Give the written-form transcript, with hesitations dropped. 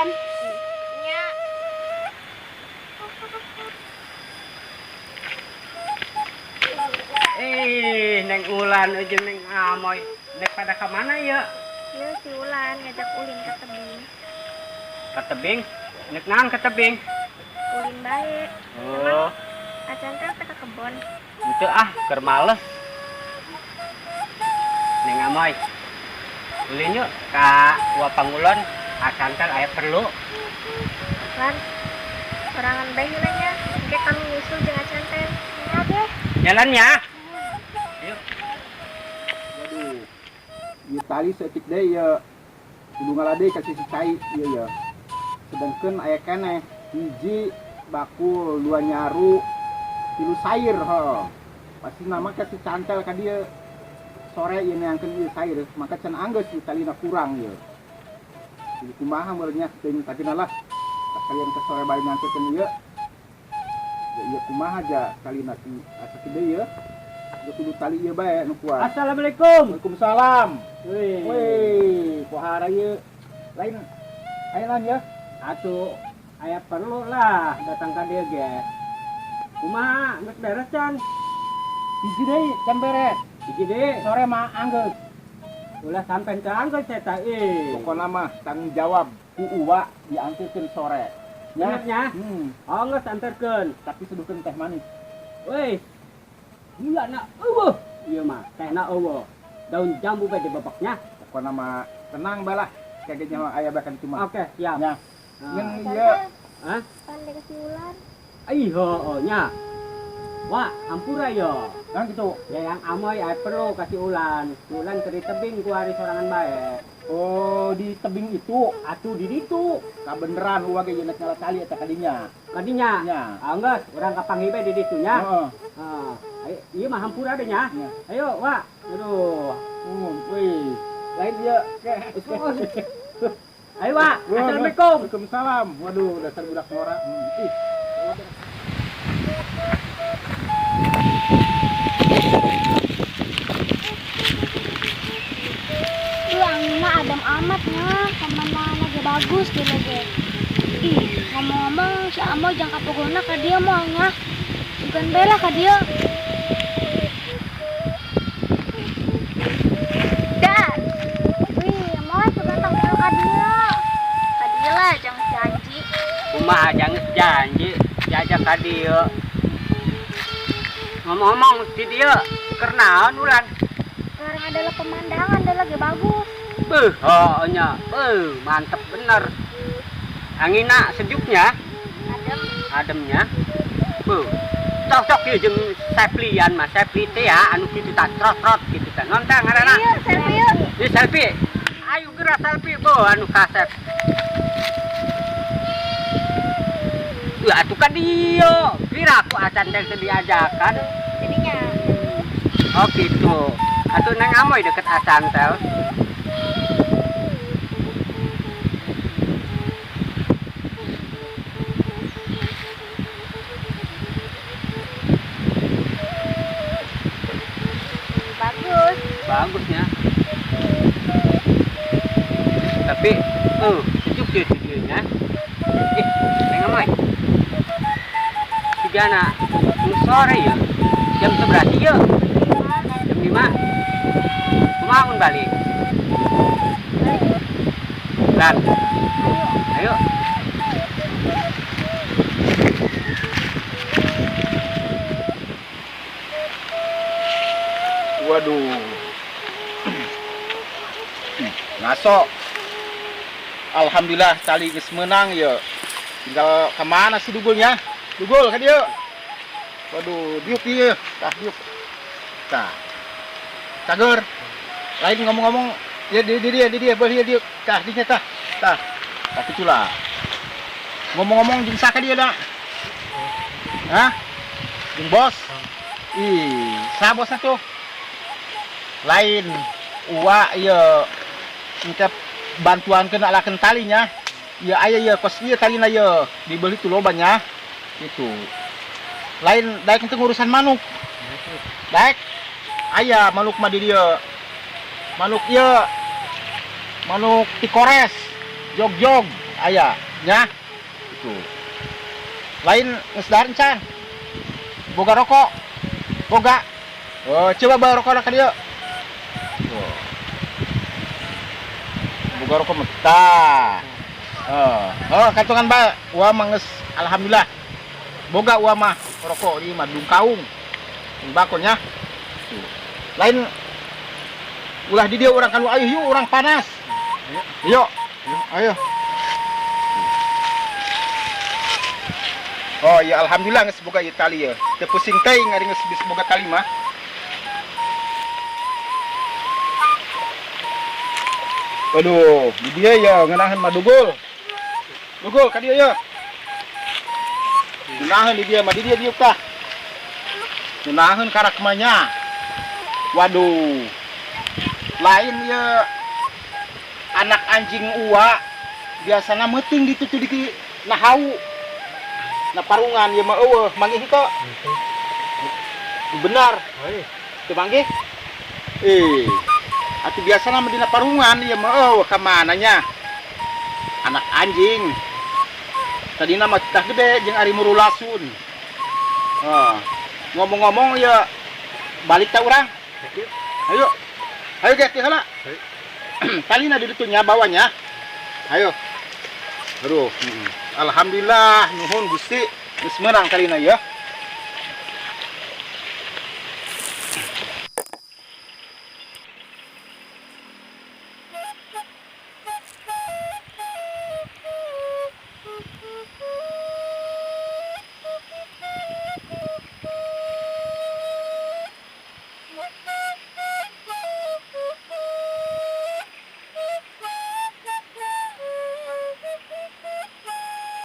Ulan. Nya. Neng Ulan aja neng Amoy. Nek pada kemana ya? Ya si Ulan ngajak Ulin ke tebing. Ke tebing? Nek naon ke tebing? Ulin baik. Oh, Acan teh ke kebon. itu keur males. Neng Amoy. Ulin yuk ka Wapangulon. Asankan aya perlu. Lan. Sorangan bae nanya. Engke kami nyusul jeung acan teh. Nya deh. Jalannya. Yuk. Waduh, ya tali setik deh ya, kudu ngalade kasih si cai iya ya. Sedangkan aya keneh hiji bakul, dua nyaru, tilu sair ho. Pasti nama kasih cantel ka dia sore ieu neangkeun ieu sair, maka can anggeus di talina kurang ya. Jadi kumaha meurnya teuing takina lah. Kalian ke sore bari nyangkeun ieu. Ya ieu kumaha aja talina si asa kieu ya. Kudu tali ieu bae nu kuat. Assalamualaikum. Waalaikumsalam. Wih. Wih, pohara ieu lain ayeuna ya. Atuh aya perlu lah datang ka dieu ge. Kumaha geus beres can? Hiji deui can beres. Hiji deui. Sore mah anggeus. Ulah sampean ke anggeus eta Pokona mah tanggung jawab ku uwa diangkutkeun sore. Nya? Oh, geus anterkeun. Tapi sedukeun teh manis. Wih. Gula na eueuh. Ieu mah tehna eueuh. Daun jambu bae dibebeknya. Pokona mah tenang balah. Kagenya mah aya bakan cuma. Oke, siap. Nya. Nah. Ngen ieu Hah? Pandai ke si Ulan. Ih, heueuh nya. Wah, ampura yo. kan gitu. Ya yang amoy aya perlu kasih ulan. Ulan ke di tebing ku hari sorangan bae. Oh, di tebing itu Atuh di ditu. kabeneran uwa ge yeuna nyala tali eta kadinya. Kadinya. Nya. Anggeus urang kapanggi bae di ditu nya. Heeh. Heeh. Ieu mah hampura deh nya. Nya. Ayo, Wak. Aduh. Wih. Lain dia. Ayo, Wak. Assalamualaikum. Waalaikumsalam. Waduh, dasar budak ngora. Ih. Anginnya adem amat nah, kemana lagi bagus dia lagi. Ih, ngomong-ngomong si Amo jangan kapogona ke dia maunya. Bukan bela ke dia. Dan, wih, mau suka tak bela ke dia. Ke dia lah, jangan janji. Kumaha jangan janji diajak ka dieu. Ngomong-ngomong si dieu keur naon ulan? Sekarang adalah pemandangan, dia lagi bagus. Nya. Mantep bener. Anginna sejuknya, Adem. ademnya. Cocok ieu jeung Seplian mah. Sepli teh ya anu kitu tah trot-trot kitu tah. Non teh ngaranna? Yuk, selfie yuk. Ieu selfie. Ayo gerak selfie anu kasep. Atuh ka dieu. Kira aku acan teh teu diajakan. Jadinya. Oh gitu. Atuh nang amoy deket asantel. Bagus. Bagusnya. Tapi sejuk dia videonya. Neng amoy. Sigana sore ya. Jam 11 ya. Jam 5. Kumaha mun balik? Lan. Ayo. Waduh. Ngaso. Alhamdulillah tali geus menang ya. Tinggal kemana sih dugulnya? Dugul ka dieu. Waduh, diuk ieu. Tah diuk. Tah. Cager. Lain ngomong-ngomong, ya di dia beuh diuk. Tah dinya tah. Tah. Tapi cula. Ngomong-ngomong jeung saka dia da? Hah? Jeung bos. Ih, sa bosna tuh? Lain uwa ieu ngecap bantuan kena alakeun talinya. Ya aya ieu kos ieu talina ieu dibeli tu lobanya. Gitu. Lain daek untuk urusan manuk. Daek aya manuk mah di dieu. Manuk ieu manuk tikores, jog-jog. ayah nya itu lain ngesdarin can boga rokok boga oh coba bawa rokok lah dia tuh boga rokok mentah oh kantongan bae wa manges alhamdulillah boga wa mah rokok di madung kaung bakonya lain ulah di dia orang kalau ayo yuk orang panas yuk ayo oh ya alhamdulillah geus boga ieu tali ya teu pusing teuing ari geus boga tali mah aduh di dia ya ngeunaheun mah dugul ka dia ya ngeunaheun di dia mah di dia diuk tah ngeunaheun karak manya waduh lain ya anak anjing uwa biasana meuting ditutu di nahau na parungan ya mah eueuh manggih henteu benar teu manggih atuh biasana mah dina parungan ya mah eueuh ka mananya anak anjing tadina mah tah gede jeung ari murulasun ngomong-ngomong ya balik ta urang ayo ge heula talina di ditu nya bawanya ayo aduh alhamdulillah nuhun Gusti geus meunang talina ya